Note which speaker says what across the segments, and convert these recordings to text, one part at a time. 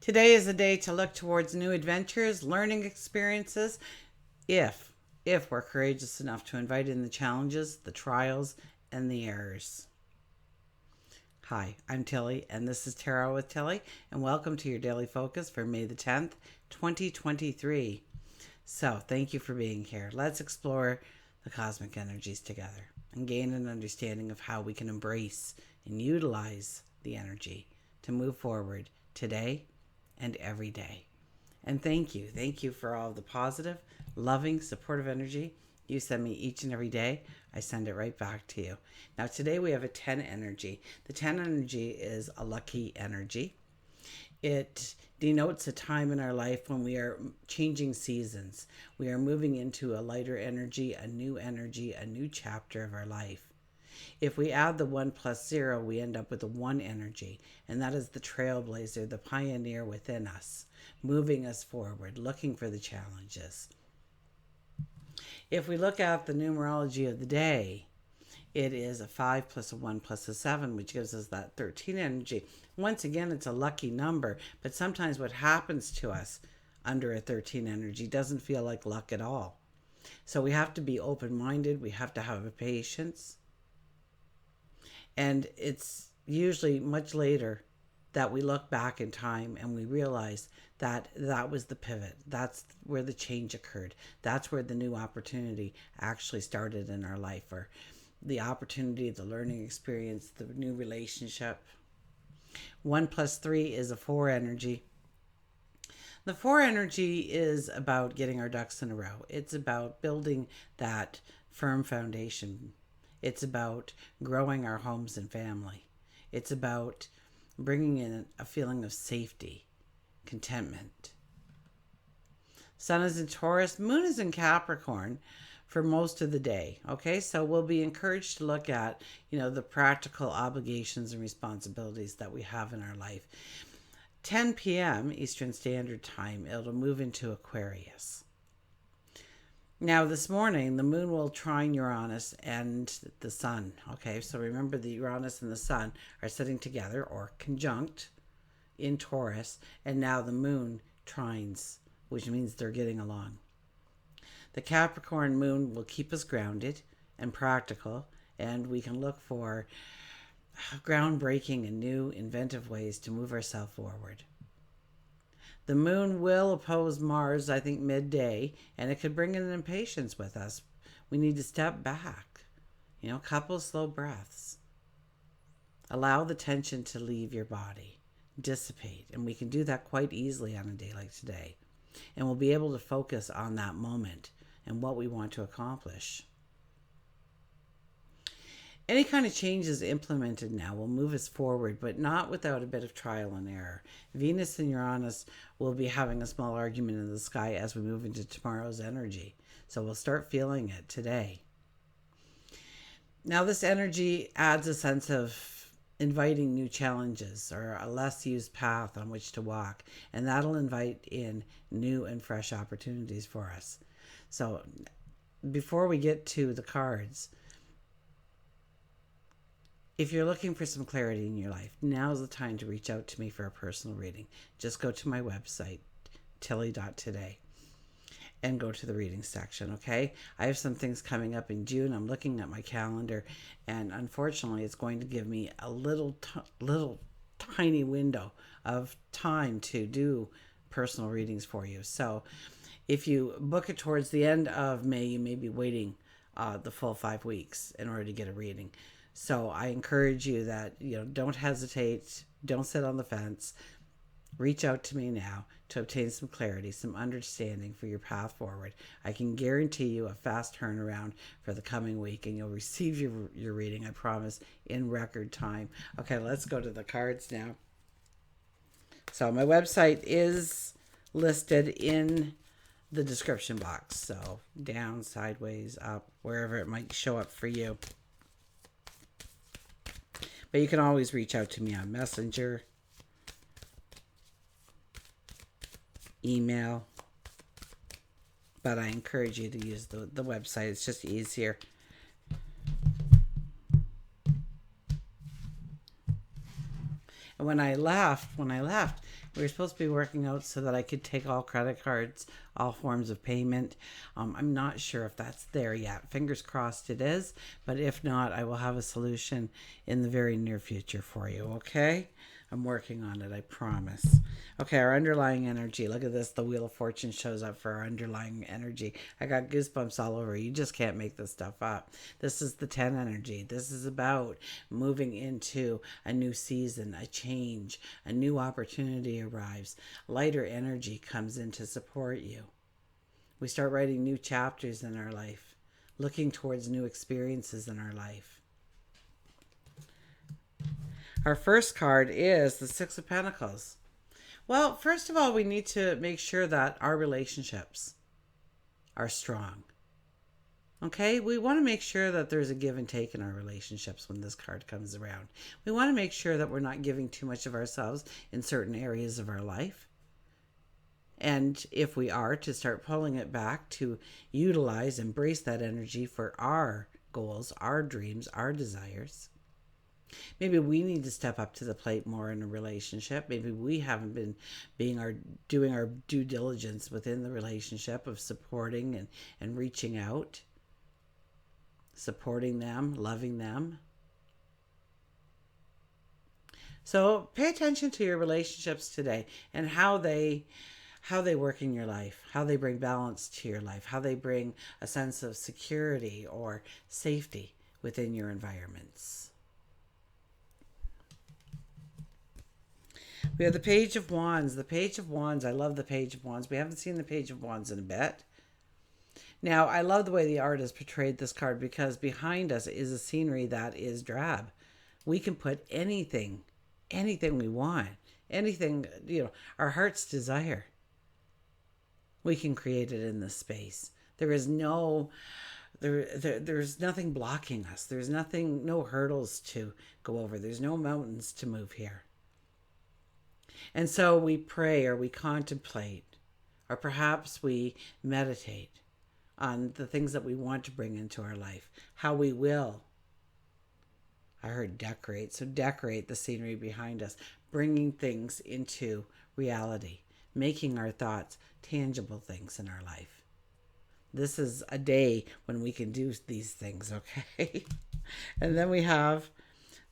Speaker 1: Today is a day to look towards new adventures, learning experiences, if if we're courageous enough to invite in the challenges, the trials, and the errors. Hi, I'm Tilly, and this is Tarot with Tilly, and welcome to your daily focus for May the 10th, 2023. So, thank you for being here. Let's explore the cosmic energies together and gain an understanding of how we can embrace and utilize the energy to move forward today and every day. And thank you. Thank you for all the positive, loving, supportive energy you send me each and every day. I send it right back to you. Now, today we have a 10 energy. The 10 energy is a lucky energy. It denotes a time in our life when we are changing seasons. We are moving into a lighter energy, a new chapter of our life. If we add the 1 plus 0, we end up with a 1 energy, and that is the trailblazer, the pioneer within us, moving us forward, looking for the challenges. If we look at the numerology of the day, it is a 5 plus a 1 plus a 7, which gives us that 13 energy. Once again, it's a lucky number, but sometimes what happens to us under a 13 energy doesn't feel like luck at all. So we have to be open-minded. We have to have a patience. And it's usually much later that we look back in time and we realize that that was the pivot. That's where the change occurred. That's where the new opportunity actually started in our life, or the opportunity, the learning experience, the new relationship. 1 plus 3 is a 4 energy. The 4 energy is about getting our ducks in a row. It's about building that firm foundation. It's about growing our homes and family. It's about bringing in a feeling of safety, contentment. Sun is in Taurus, Moon is in Capricorn for most of the day. Okay, so we'll be encouraged to look at, the practical obligations and responsibilities that we have in our life. 10 p.m. Eastern Standard Time, it'll move into Aquarius. Now, this morning, the moon will trine Uranus and the sun. Okay, so remember, the Uranus and the sun are sitting together or conjunct in Taurus, and now the moon trines, which means they're getting along. The Capricorn moon will keep us grounded and practical, and we can look for groundbreaking and new inventive ways to move ourselves forward. The moon will oppose Mars, I think, midday, and it could bring in an impatience with us. We need to step back, a couple of slow breaths. Allow the tension to leave your body, dissipate, and we can do that quite easily on a day like today. And we'll be able to focus on that moment and what we want to accomplish. Any kind of changes implemented now will move us forward, but not without a bit of trial and error. Venus and Uranus will be having a small argument in the sky as we move into tomorrow's energy. So we'll start feeling it today. Now, this energy adds a sense of inviting new challenges or a less used path on which to walk, and that'll invite in new and fresh opportunities for us. So before we get to the cards, if you're looking for some clarity in your life, now's the time to reach out to me for a personal reading. Just go to my website, tilly.today, and go to the reading section, okay? I have some things coming up in June. I'm looking at my calendar, and unfortunately, it's going to give me a little tiny window of time to do personal readings for you. So if you book it towards the end of May, you may be waiting the full 5 weeks in order to get a reading. So I encourage you that, don't hesitate, don't sit on the fence. Reach out to me now to obtain some clarity, some understanding for your path forward. I can guarantee you a fast turnaround for the coming week, and you'll receive your reading, I promise, in record time. Okay, let's go to the cards now. So my website is listed in the description box. So down, sideways, up, wherever it might show up for you. But you can always reach out to me on Messenger, email. But I encourage you to use the website. It's just easier. And when I left, we were supposed to be working out so that I could take all credit cards, all forms of payment. I'm not sure if that's there yet. Fingers crossed it is, but if not, I will have a solution in the very near future for you, okay? I'm working on it, I promise. Okay, our underlying energy. Look at this. The Wheel of Fortune shows up for our underlying energy. I got goosebumps all over. You just can't make this stuff up. This is the 10 energy. This is about moving into a new season, a change, a new opportunity arrives. Lighter energy comes in to support you. We start writing new chapters in our life, looking towards new experiences in our life. Our first card is the Six of Pentacles. Well, first of all, we need to make sure that our relationships are strong. Okay? We want to make sure that there's a give and take in our relationships when this card comes around. We want to make sure that we're not giving too much of ourselves in certain areas of our life. And if we are, to start pulling it back to utilize, embrace that energy for our goals, our dreams, our desires. Maybe we need to step up to the plate more in a relationship. Maybe we haven't been doing our due diligence within the relationship of supporting and reaching out, supporting them, loving them. So pay attention to your relationships today and how they work in your life, how they bring balance to your life, how they bring a sense of security or safety within your environments. We have the Page of Wands. The Page of Wands. I love the Page of Wands. We haven't seen the Page of Wands in a bit. Now, I love the way the artist portrayed this card because behind us is a scenery that is drab. We can put anything we want, anything, our heart's desire. We can create it in this space. There is there's nothing blocking us. There's no hurdles to go over. There's no mountains to move here. And so we pray or we contemplate or perhaps we meditate on the things that we want to bring into our life, how we will. I heard decorate. So decorate the scenery behind us, bringing things into reality, making our thoughts tangible things in our life. This is a day when we can do these things, okay? And then we have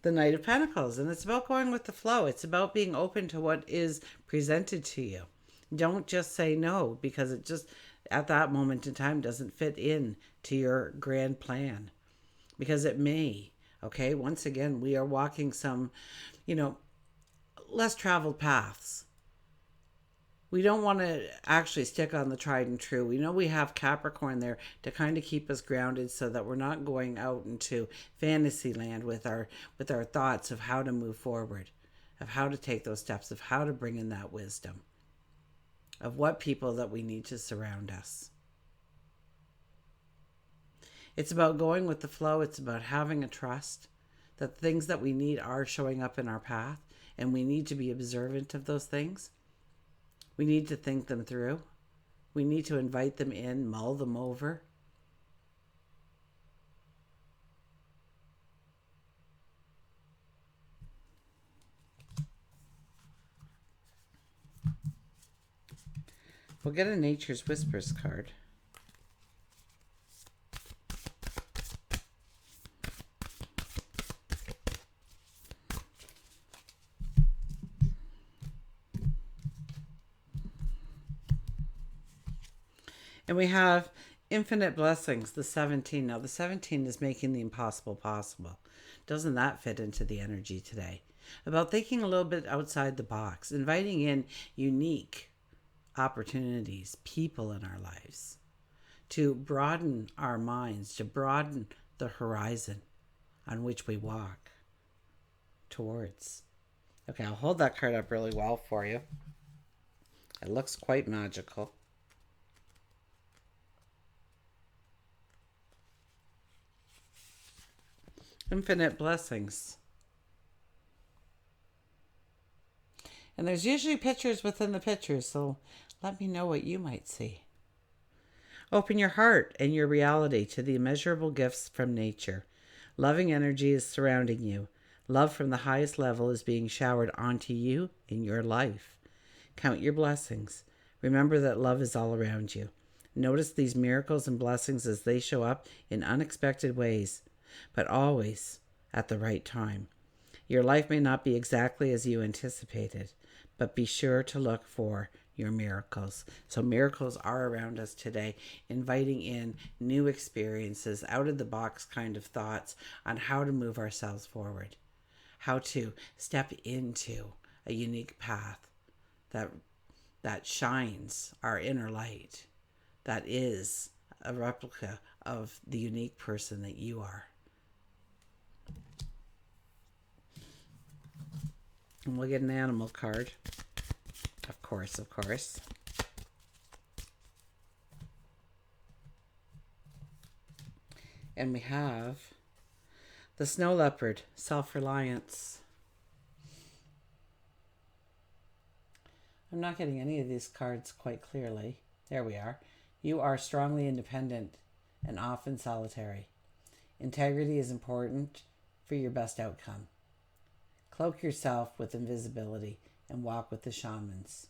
Speaker 1: the Knight of Pentacles, and it's about going with the flow. It's about being open to what is presented to you. Don't just say no because it just at that moment in time doesn't fit in to your grand plan, because it may. Okay, once again, we are walking some, less traveled paths. We don't want to actually stick on the tried and true. We know we have Capricorn there to kind of keep us grounded so that we're not going out into fantasy land with our thoughts of how to move forward, of how to take those steps, of how to bring in that wisdom, of what people that we need to surround us. It's about going with the flow. It's about having a trust that the things that we need are showing up in our path, and we need to be observant of those things. We need to think them through. We need to invite them in, mull them over. We'll get a Nature's Whispers card. And we have infinite blessings, the 17. Now, the 17 is making the impossible possible. Doesn't that fit into the energy today? About thinking a little bit outside the box, inviting in unique opportunities, people in our lives, to broaden our minds, to broaden the horizon on which we walk towards. Okay, I'll hold that card up really well for you. It looks quite magical. Infinite blessings. And there's usually pictures within the pictures, so let me know what you might see. Open your heart and your reality to the immeasurable gifts from nature. Loving energy is surrounding you. Love from the highest level is being showered onto you in your life. Count your blessings. Remember that love is all around you. Notice these miracles and blessings as they show up in unexpected ways, but always at the right time. Your life may not be exactly as you anticipated, but be sure to look for your miracles. So miracles are around us today, inviting in new experiences, out of the box kind of thoughts on how to move ourselves forward, how to step into a unique path that shines our inner light, that is a replica of the unique person that you are. And we'll get an animal card. Of course, of course. And we have the snow leopard, self-reliance. I'm not getting any of these cards quite clearly. There we are. You are strongly independent and often solitary. Integrity is important for your best outcome. Cloak yourself with invisibility and walk with the shamans.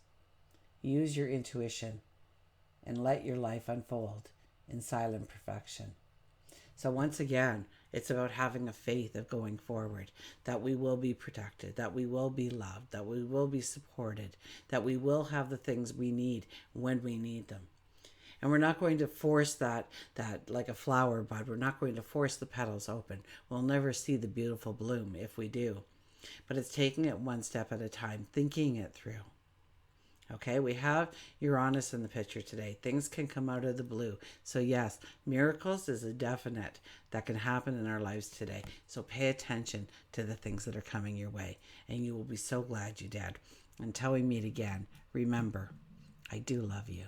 Speaker 1: Use your intuition and let your life unfold in silent perfection. So once again, it's about having a faith of going forward, that we will be protected, that we will be loved, that we will be supported, that we will have the things we need when we need them. And we're not going to force that like a flower bud. We're not going to force the petals open. We'll never see the beautiful bloom if we do. But it's taking it one step at a time, thinking it through. Okay, we have Uranus in the picture today. Things can come out of the blue. So yes, miracles is a definite that can happen in our lives today. So pay attention to the things that are coming your way. And you will be so glad you did. Until we meet again, remember, I do love you.